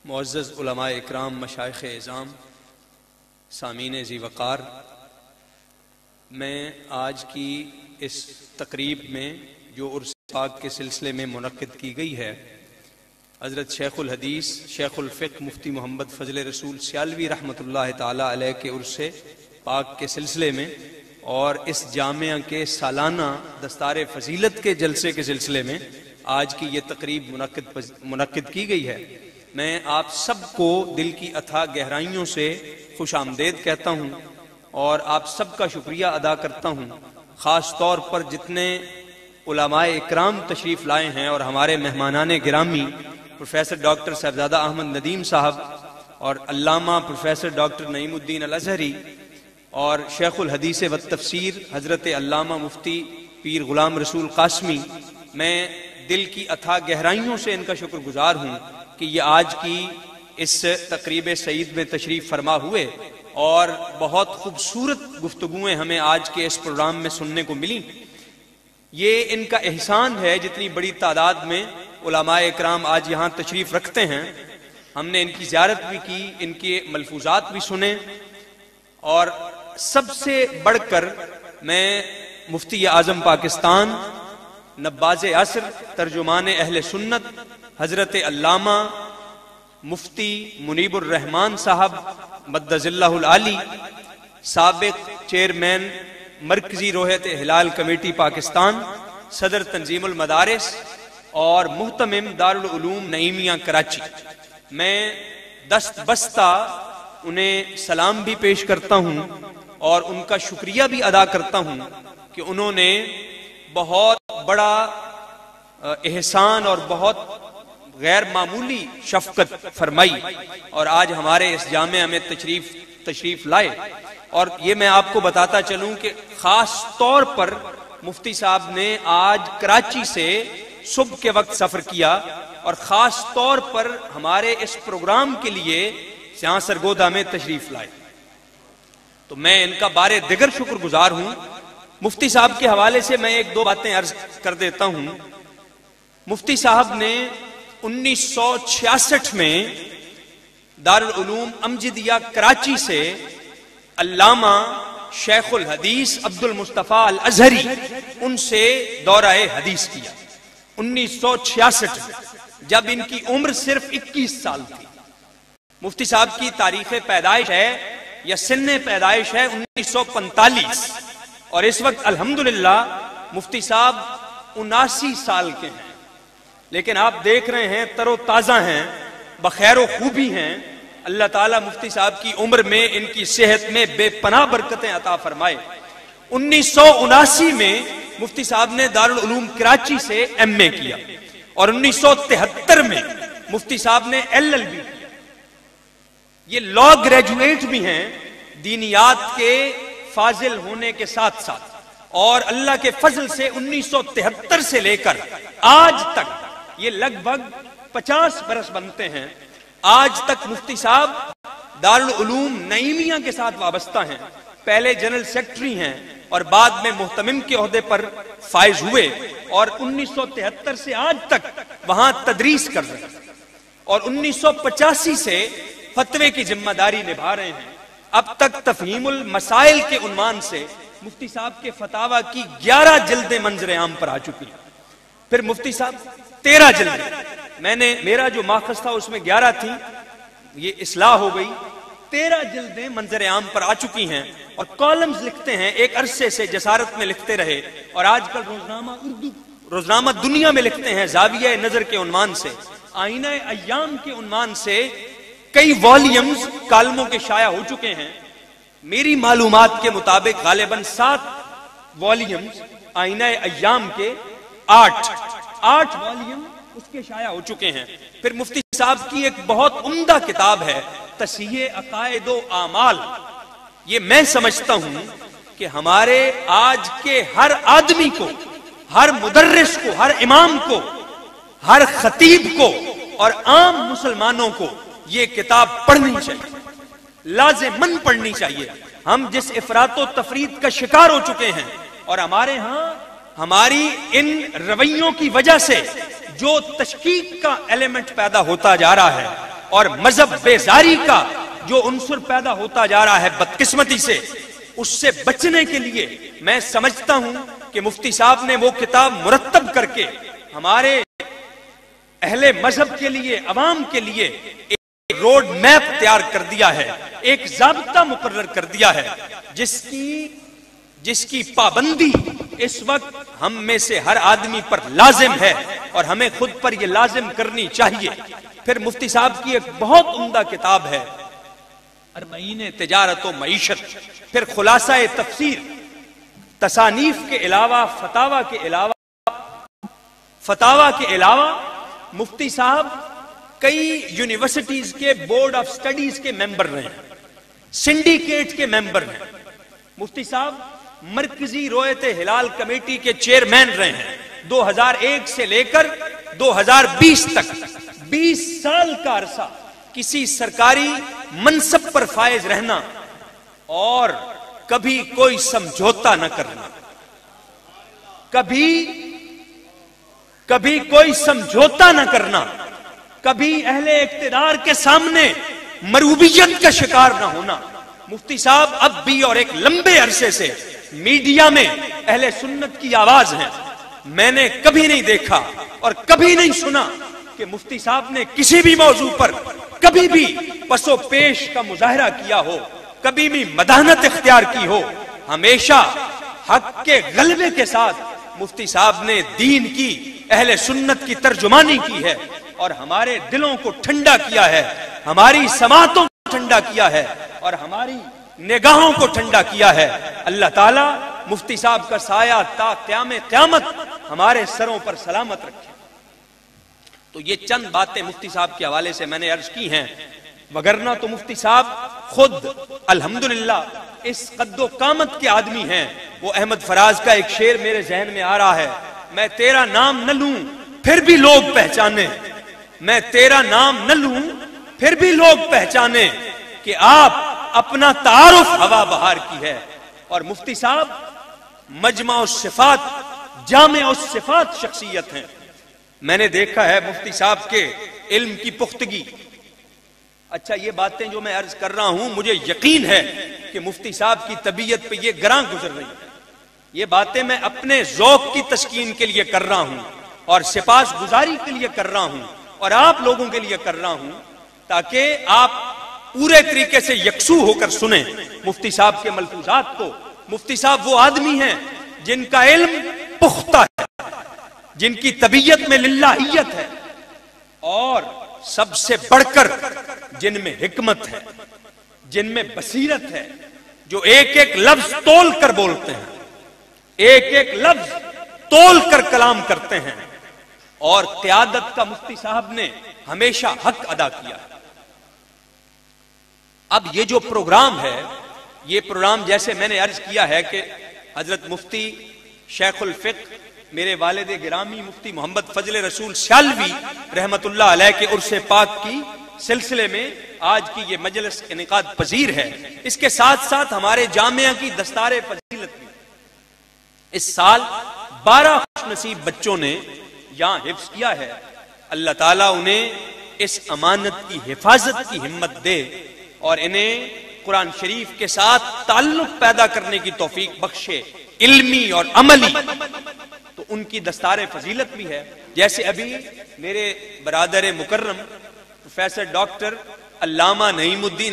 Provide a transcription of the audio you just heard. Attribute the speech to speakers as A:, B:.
A: معزز علماء اکرام، مشائخ اعظام، سامعین ذی وقار، میں آج کی اس تقریب میں جو عرس پاک کے سلسلے میں منعقد کی گئی ہے، حضرت شیخ الحدیث شیخ الفقہ مفتی محمد فضل رسول سیالوی رحمۃ اللہ تعالی علیہ کے عرس پاک کے سلسلے میں اور اس جامعہ کے سالانہ دستار فضیلت کے جلسے کے سلسلے میں آج کی یہ تقریب منعقد کی گئی ہے۔ میں آپ سب کو دل کی اتھاہ گہرائیوں سے خوش آمدید کہتا ہوں اور آپ سب کا شکریہ ادا کرتا ہوں، خاص طور پر جتنے علماء اکرام تشریف لائے ہیں اور ہمارے مہمانان گرامی پروفیسر ڈاکٹر صاحبزادہ احمد ندیم صاحب اور علامہ پروفیسر ڈاکٹر نعیم الدین الازہری اور شیخ الحدیث و تفسیر حضرت علامہ مفتی پیر غلام رسول قاسمی۔ میں دل کی اتھاہ گہرائیوں سے ان کا شکر گزار ہوں کہ یہ آج کی اس تقریب سعید میں تشریف فرما ہوئے اور بہت خوبصورت گفتگویں ہمیں آج کے اس پروگرام میں سننے کو ملی۔ یہ ان کا احسان ہے، جتنی بڑی تعداد میں علماء اکرام آج یہاں تشریف رکھتے ہیں، ہم نے ان کی زیارت بھی کی، ان کے ملفوظات بھی سنے، اور سب سے بڑھ کر میں مفتی اعظم پاکستان، نباز عصر، ترجمان اہل سنت حضرت علامہ مفتی منیب الرحمان صاحب مدظ اللہ العالی، سابق چیئرمین مرکزی روحیت ہلال کمیٹی پاکستان، صدر تنظیم المدارس اور محتمم دارالعلوم نعیمیہ کراچی، میں دست بستہ انہیں سلام بھی پیش کرتا ہوں اور ان کا شکریہ بھی ادا کرتا ہوں کہ انہوں نے بہت بڑا احسان اور بہت غیر معمولی شفقت فرمائی اور آج ہمارے اس جامعہ میں تشریف لائے۔ اور یہ میں آپ کو بتاتا چلوں کہ خاص طور پر مفتی صاحب نے آج کراچی سے صبح کے وقت سفر کیا اور خاص طور پر ہمارے اس پروگرام کے لیے یہاں سرگودا میں تشریف لائے، تو میں ان کا بارے دیگر شکر گزار ہوں۔ مفتی صاحب کے حوالے سے میں ایک دو باتیں عرض کر دیتا ہوں۔ مفتی صاحب نے 1966 میں دارالعلوم امجدیہ کراچی سے علامہ شیخ الحدیث عبد المصطفیٰ الازہری ان سے دورہ حدیث کیا 1966 میں، جب ان کی عمر صرف 21 سال تھی۔ مفتی صاحب کی تاریخ پیدائش ہے یا سن پیدائش ہے 1945، اور اس وقت الحمدللہ مفتی صاحب 79 سال کے ہیں، لیکن آپ دیکھ رہے ہیں تر و تازہ ہیں، بخیر و خوبی ہیں۔ اللہ تعالیٰ مفتی صاحب کی عمر میں، ان کی صحت میں بے پناہ برکتیں عطا فرمائے۔ 1979 میں مفتی صاحب نے دارالعلوم کراچی سے ایم اے کیا اور 1973 میں مفتی صاحب نے LLB کیا۔ یہ لا گریجویٹ بھی ہیں، دینیات کے فاضل ہونے کے ساتھ ساتھ، اور اللہ کے فضل سے 1973 سے لے کر آج تک یہ لگ بھگ 50 برس بنتے ہیں، آج تک مفتی صاحب دارالعلوم نعیمیہ کے ساتھ وابستہ ہیں۔ پہلے جنرل سیکرٹری ہیں اور بعد میں محتمم کے عہدے پر فائز ہوئے، اور 1973 سے آج تک وہاں تدریس کر رہے ہیں، اور 1985 سے فتوے کی ذمہ داری نبھا رہے ہیں۔ اب تک تفہیم المسائل کے عنوان سے مفتی صاحب کے فتاوی کی 11 جلدیں منظر عام پر آ چکی ہیں۔ پھر مفتی صاحب 13 جلدیں، میرا جو ماخذ تھا اس میں 11 تھی، یہ اصلاح ہو گئی، 13 جلدیں منظر عام پر آ چکی ہیں، اور کالمز لکھتے ہیں، ایک عرصے سے جسارت میں لکھتے رہے، اور آج کل روزنامہ دنیا میں لکھتے ہیں، زاویہ نظر کے عنوان سے، آئینہ ایام کے عنوان سے کئی والیومز کالموں کے شائع ہو چکے ہیں۔ میری معلومات کے مطابق غالباً 7 والیومز آئینہ ایام کے 8 والیوم اس کے شائع ہو چکے ہیں۔ پھر مفتی صاحب کی ایک بہت عمدہ کتاب ہے تصحیح عقائد و اعمال۔ یہ میں سمجھتا ہوں کہ ہمارے آج کے ہر آدمی کو، ہر مدرس کو، ہر امام کو، ہر خطیب کو اور عام مسلمانوں کو یہ کتاب پڑھنی چاہیے، لازماً پڑھنی چاہیے۔ ہم جس افراط و تفرید کا شکار ہو چکے ہیں، اور ہمارے ہاں ہماری ان رویوں کی وجہ سے جو تشکیک کا ایلیمنٹ پیدا ہوتا جا رہا ہے اور مذہب بیزاری کا جو عنصر پیدا ہوتا جا رہا ہے بدقسمتی سے، اس سے بچنے کے لیے میں سمجھتا ہوں کہ مفتی صاحب نے وہ کتاب مرتب کر کے ہمارے اہل مذہب کے لیے، عوام کے لیے ایک روڈ میپ تیار کر دیا ہے، ایک ضابطہ مقرر کر دیا ہے، جس کی پابندی اس وقت ہم میں سے ہر آدمی پر لازم ہے اور ہمیں خود پر یہ لازم کرنی چاہیے۔ پھر مفتی صاحب کی ایک بہت عمدہ کتاب ہے اربعین تجارت و معیشت، پھر خلاصہ تفسیر، تصانیف کے علاوہ فتاوی کے علاوہ مفتی صاحب کئی یونیورسٹیز کے بورڈ آف سٹڈیز کے ممبر رہے ہیں، سنڈیکیٹ کے ممبر ہیں۔ مفتی صاحب مرکزی رویت ہلال کمیٹی کے چیئرمین رہے ہیں 2001 سے لے کر 2020 تک، 20 سال کا عرصہ کسی سرکاری منصب پر فائز رہنا اور کبھی کوئی سمجھوتا نہ کرنا، کبھی کوئی سمجھوتا نہ کرنا، کبھی اہل اقتدار کے سامنے مروبیت کا شکار نہ ہونا۔ مفتی صاحب اب بھی اور ایک لمبے عرصے سے میڈیا میں اہل سنت کی آواز ہیں۔ میں نے کبھی نہیں دیکھا اور کبھی نہیں سنا کہ مفتی صاحب نے کسی بھی موضوع پر کبھی بھی پس و پیش کا مظاہرہ کیا ہو، کبھی بھی مداحنت اختیار کی ہو۔ ہمیشہ حق کے غلبے کے ساتھ مفتی صاحب نے دین کی، اہل سنت کی ترجمانی کی ہے اور ہمارے دلوں کو ٹھنڈا کیا ہے، ہماری سماعتوں کو ٹھنڈا کیا ہے اور ہماری نگاہوں کو ٹھنڈا کیا ہے۔ اللہ تعالیٰ مفتی صاحب کا سایہ تا قیام قیامت ہمارے سروں پر سلامت رکھے۔ تو یہ چند باتیں مفتی صاحب کے حوالے سے میں نے عرض کی ہیں، وگرنہ تو مفتی صاحب خود الحمدللہ اس قد و قامت کے آدمی ہیں۔ وہ احمد فراز کا ایک شعر میرے ذہن میں آ رہا ہے، میں تیرا نام نہ لوں پھر بھی لوگ پہچانے، میں تیرا نام نہ لوں پھر بھی لوگ پہچانے کہ آپ اپنا تعارف ہوا بہار کی ہے۔ اور مفتی صاحب مجمع الصفات، جامع الصفات شخصیت ہیں۔ میں نے دیکھا ہے مفتی صاحب کے علم کی پختگی۔ اچھا، یہ باتیں جو میں عرض کر رہا ہوں مجھے یقین ہے کہ مفتی صاحب کی طبیعت پہ یہ گراں گزر رہی ہے۔ یہ باتیں میں اپنے ذوق کی تسکین کے لیے کر رہا ہوں اور سپاس گزاری کے لیے کر رہا ہوں اور آپ لوگوں کے لیے کر رہا ہوں، تاکہ آپ پورے طریقے سے یکسو ہو کر سنیں مفتی صاحب کے ملفوظات کو۔ مفتی صاحب وہ آدمی ہیں جن کا علم پختہ ہے، جن کی طبیعت میں للہیت ہے اور سب سے بڑھ کر جن میں حکمت ہے، جن میں بصیرت ہے، جو ایک ایک لفظ تول کر بولتے ہیں، ایک ایک لفظ تول کر کلام کرتے ہیں، اور قیادت کا مفتی صاحب نے ہمیشہ حق ادا کیا۔ اب یہ جو پروگرام ہے، یہ پروگرام جیسے میں نے عرض کیا ہے کہ حضرت مفتی شیخ الفقہ میرے والد گرامی مفتی محمد فضل رسول سیالوی رحمت اللہ علیہ کے عرس پاک کی سلسلے میں آج کی یہ مجلس انعقاد پذیر ہے۔ اس کے ساتھ ساتھ ہمارے جامعہ کی دستار فضیلت بھی اس سال 12 خوش نصیب بچوں نے یہاں حفظ کیا ہے۔ اللہ تعالیٰ انہیں اس امانت کی حفاظت کی ہمت دے اور انہیں قرآن شریف کے ساتھ تعلق پیدا کرنے کی توفیق بخشے، علمی اور عملی۔ تو ان کی دستار فضیلت بھی ہے، جیسے ابھی میرے برادر مکرم پروفیسر ڈاکٹر علامہ نعیم الدین